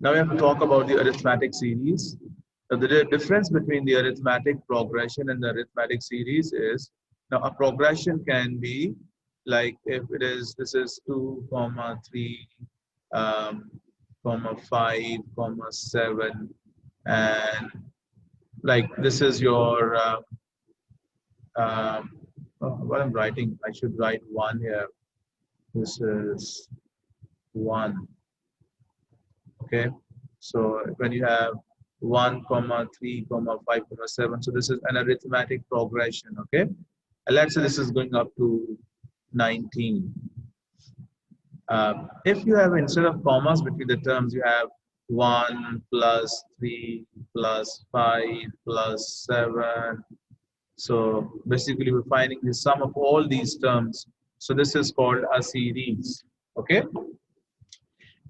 Now we have to talk about the arithmetic series. The difference between the arithmetic progression and the arithmetic series is, now a progression can be like, if it is, this is 2 comma 3 um, comma 5 comma 7, and like this is your um, what I'm writing, I should write 1 here. This is 1. Okay, so when you have 1 comma 3 comma 5 comma 7, so this is an arithmetic progression. Okay, and let's say this is going up to 19. If you have, instead of commas between the terms, you have 1 plus 3 plus 5 plus 7, so basically we're finding the sum of all these terms, so this is called a series. Okay,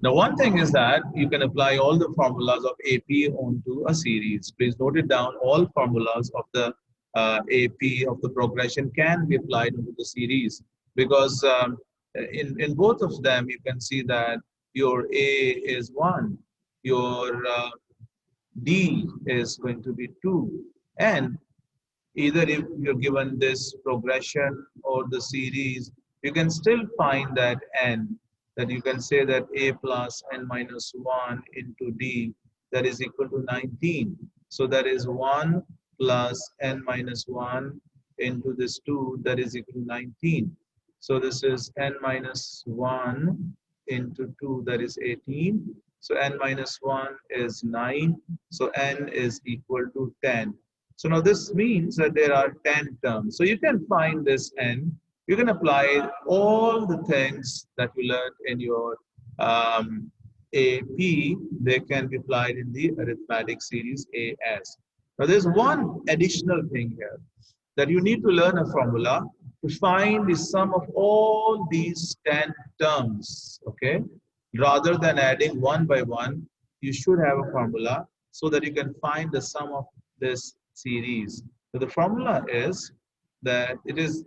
now, one thing is that you can apply all the formulas of AP onto a series. Please note it down. All formulas of the AP of the progression can be applied onto the series, because in both of them, you can see that your A is 1, your D is going to be 2, and either if you're given this progression or the series, you can still find that n, that you can say that a plus n minus 1 into d, that is equal to 19. So that is 1 plus n minus 1 into this 2, that is equal to 19. So this is n minus 1 into 2, that is 18. So n minus 1 is 9. So n is equal to 10. So now this means that there are 10 terms. So you can find this n. You can apply all the things that you learned in your AP. They can be applied in the arithmetic series AS. Now there's one additional thing here, that you need to learn a formula to find the sum of all these 10 terms. Okay, rather than adding one by one, you should have a formula so that you can find the sum of this series. So the formula is that it is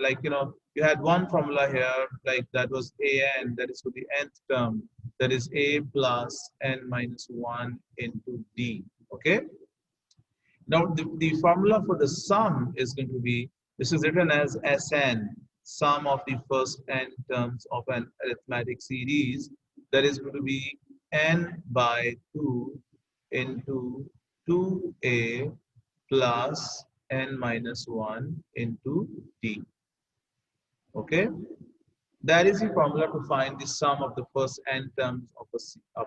like, you had one formula here, like that was an, that is for the nth term, that is a plus n minus 1 into d. Okay, now the formula for the sum is going to be, this is written as Sn, sum of the first n terms of an arithmetic series, that is going to be n by 2 into 2a plus n minus 1 into d. Okay, that is the formula to find the sum of the first n terms of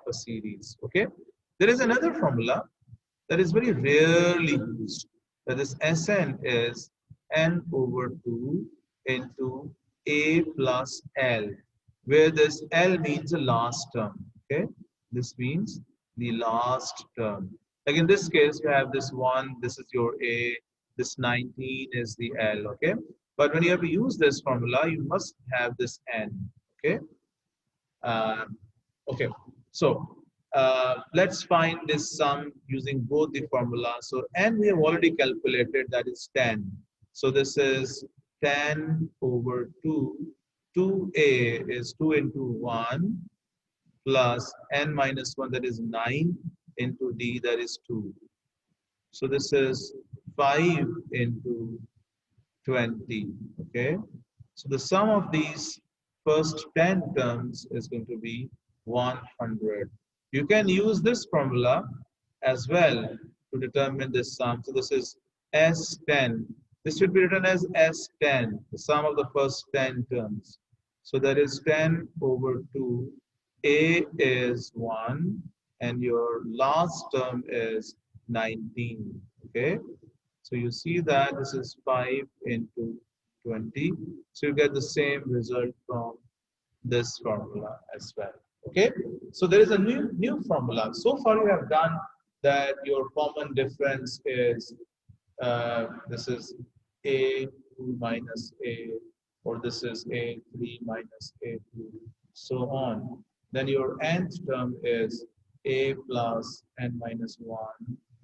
a series. Okay, there is another formula that is very rarely used, that is Sn is n over 2 into a plus l, where this l means the last term. Okay, this means the last term. Like in this case, you have this 1, this is your a, this 19 is the l. Okay, but when you have to use this formula, you must have this n. Okay, uh, okay, so let's find this sum using both the formulas. So n we have already calculated, that is 10. So this is 10 over 2. 2a is 2 into 1 plus n minus 1, that is 9 into d, that is 2. So this is 5 into 20. Okay, so the sum of these first 10 terms is going to be 100. You can use this formula as well to determine this sum. So this is S10. This should be written as S10, the sum of the first 10 terms. So that is 10 over 2. A is 1 and your last term is 19. Okay, so you see that this is 5 into 20. So you get the same result from this formula as well. Okay, so there is a new formula. So far you have done that your common difference is this is a2 minus a, or this is a3 minus a2, so on. Then your nth term is a plus n minus 1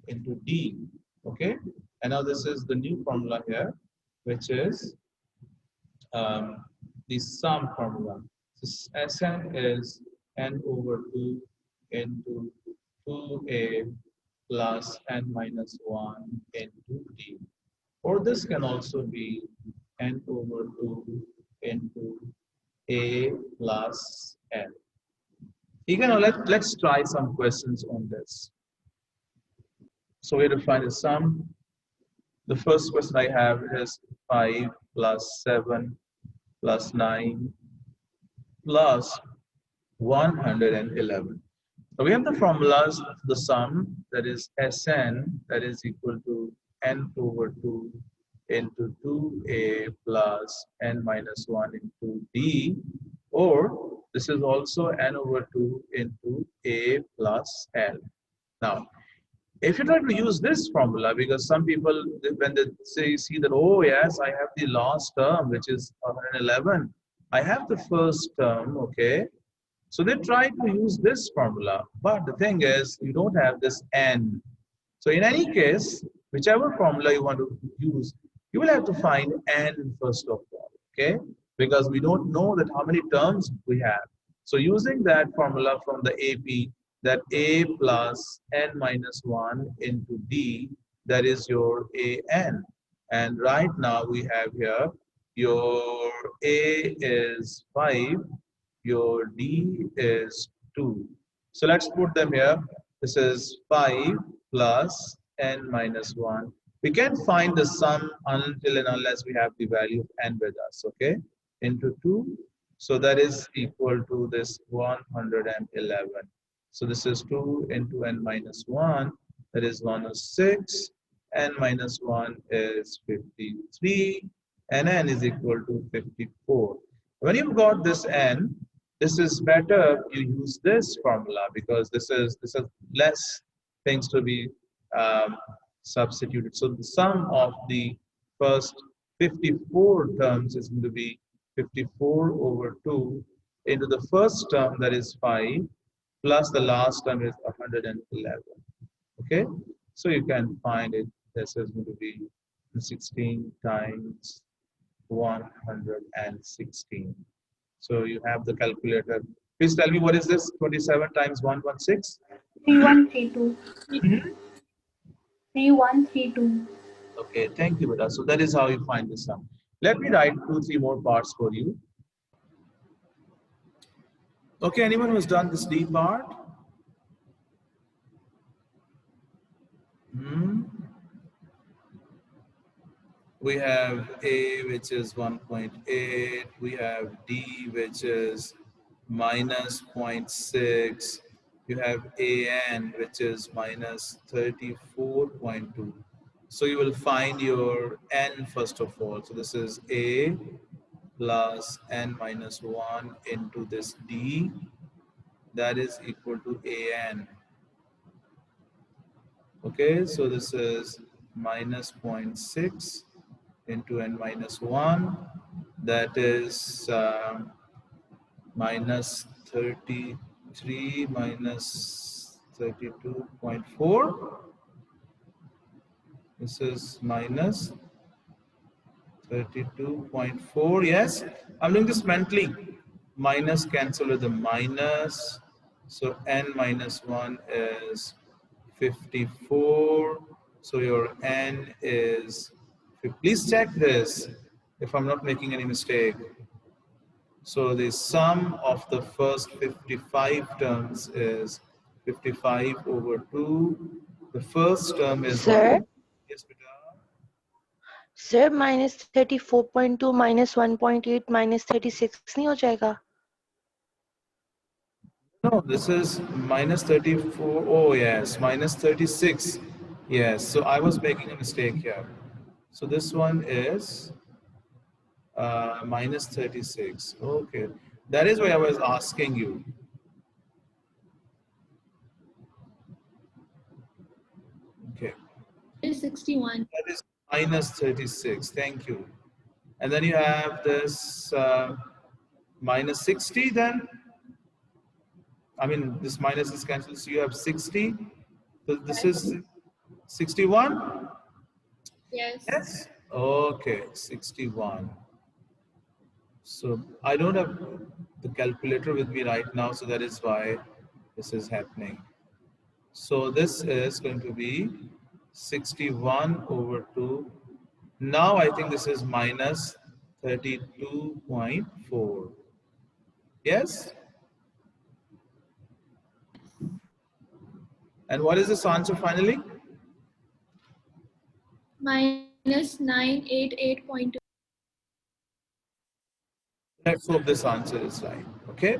into d. Okay, and now this is the new formula here, which is the sum formula. So Sn is n over 2 into 2a plus n minus 1 into d. Or this can also be n over 2 into a plus n. You can let's try some questions on this. So we have to find the sum. The first question I have is 5 plus 7 plus 9 plus 111. So we have the formulas, the sum, that is Sn, that is equal to n over 2 into 2a plus n minus 1 into d, or this is also n over 2 into a plus l. Now, if you try to use this formula, because some people, when they say, see that, oh yes, I have the last term, which is 111, I have the first term, okay, so they try to use this formula, but the thing is, you don't have this n. So in any case, whichever formula you want to use, you will have to find n first of all, okay? Because we don't know that how many terms we have. So using that formula from the AP, that a plus n minus 1 into d, that is your an. And right now we have here, your a is 5, your D is 2. So let's put them here. This is 5 plus n minus 1. We can find the sum until and unless we have the value of n with us, okay? Into 2. So that is equal to this 111. So this is 2 into n minus 1. That is 106. N minus 1 is 53. And n is equal to 54. When you've got this n, this is better you use this formula, because this is less things to be substituted. So the sum of the first 54 terms is going to be 54 over 2 into the first term, that is 5, plus the last term is 111. Okay, so you can find it. This is going to be 16 times 116. So you have the calculator. Please tell me, what is this? 27 times 116? 3132. Mhm. 3132. Okay, thank you, Beta. So that is how you find this sum. Let me write 2, 3 more parts for you. Okay, anyone who's done this D part? Hmm. We have A, which is 1.8. We have D, which is minus 0.6. You have AN, which is minus 34.2. So you will find your N first of all. So this is A plus N minus 1 into this D. That is equal to AN. Okay, so this is minus 0.6 into n minus 1, that is minus 33 minus 32.4. This is minus 32.4. Yes, I'm doing this mentally. Minus cancel with the minus. So n minus 1 is 54. So your n is, please check this if I'm not making any mistake. So the sum of the first 55 terms is 55 over 2. The first term is 1. Sir, Yes, beta. sir, minus 34.2 minus 1.8 minus 36 नहीं हो जाएगा? No, this is minus 34. Oh, yes, minus 36. Yes, so I was making a mistake here. So this one is minus 36. Okay, that is why I was asking you. Okay, It is 61. that is minus 36. Thank you. And then you have this minus 60 then. I mean, this minus is cancelled, so you have 60. So this is 61? Yes. Yes. Okay, 61. So I don't have the calculator with me right now, so that is why. this is happening. So this is going to be 61 over 2. Now I think this is minus 32.4. Yes? And what is this answer finally? Minus 988.2. Let's hope this answer is right. Okay?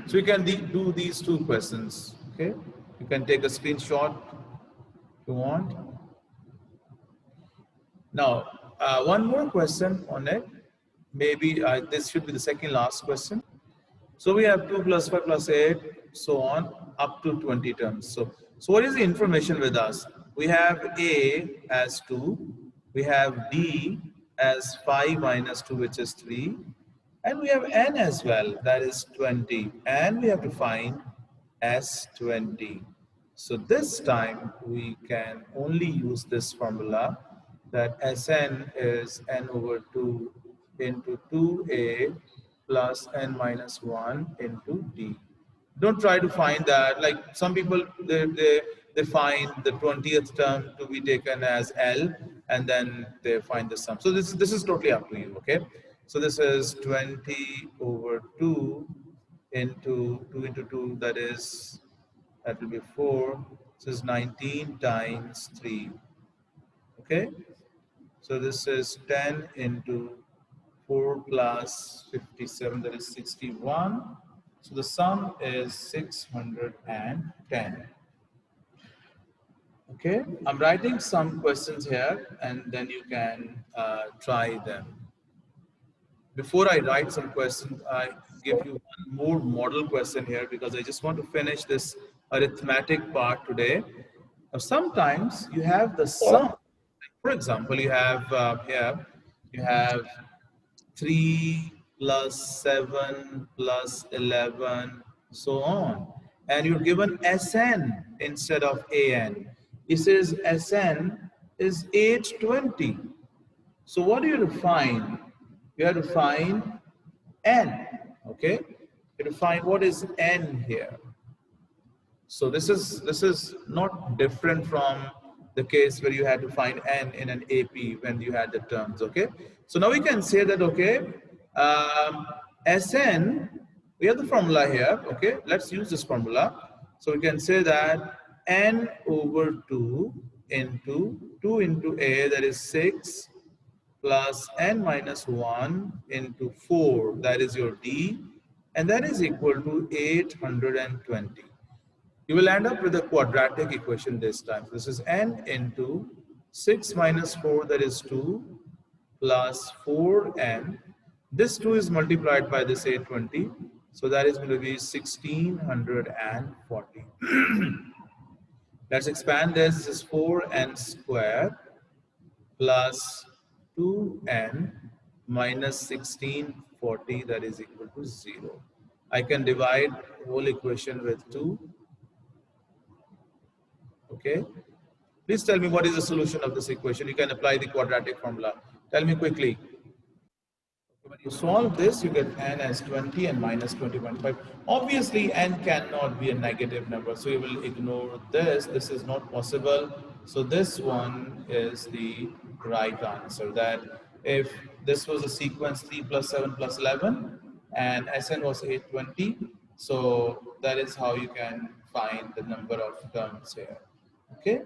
So you can do these two questions. Okay? You can take a screenshot if you want. Now, one more question on it. Maybe this should be the second last question. So we have 2 plus 5 plus 8, so on, up to 20 terms. So what is the information with us? We have A as 2, we have D as 5 minus 2, which is 3, and we have N as well, that is 20, and we have to find S20. So this time we can only use this formula that Sn is n over 2 into 2a plus n minus 1 into d. Don't try to find that. Like some people, they find the 20th term to be taken as L, and then they find the sum. So this is totally up to you, okay? So this is 20 over 2 into 2 into 2, that will be 4. This is 19 times 3, okay? So this is 10 into 4 plus 57, that is 61. So the sum is 610. Okay, I'm writing some questions here and then you can try them. Before I write some questions, I give you one more model question here because I just want to finish this arithmetic part today. Now, sometimes you have the sum. For example, you have here, you have 3 plus 7 plus 11, so on. And you're given Sn instead of An. It says Sn is 820. So what do you have to find? You have to find N, okay? You have to find what is N here. So this is not different from the case where you had to find N in an AP when you had the terms, okay? So now we can say that, okay, Sn, we have the formula here, okay? Let's use this formula. So we can say that N over 2 into 2 into A, that is 6, plus N minus 1 into 4, that is your D, and that is equal to 820. You will end up with a quadratic equation this time. This is n into 6 minus 4, that is 2, plus 4n. This 2 is multiplied by this 820. So that is going to be 1640. Let's expand this. This is 4n squared plus 2n minus 1640, that is equal to 0. I can divide whole equation with 2. Okay, please tell me what is the solution of this equation. You can apply the quadratic formula. Tell me quickly. When you solve this, you get n as 20 and minus 20.5. Obviously, n cannot be a negative number, so you will ignore this. This is not possible. So this one is the right answer. That if this was a sequence 3 plus 7 plus 11 and Sn was 820, so that is how you can find the number of terms here. Okay.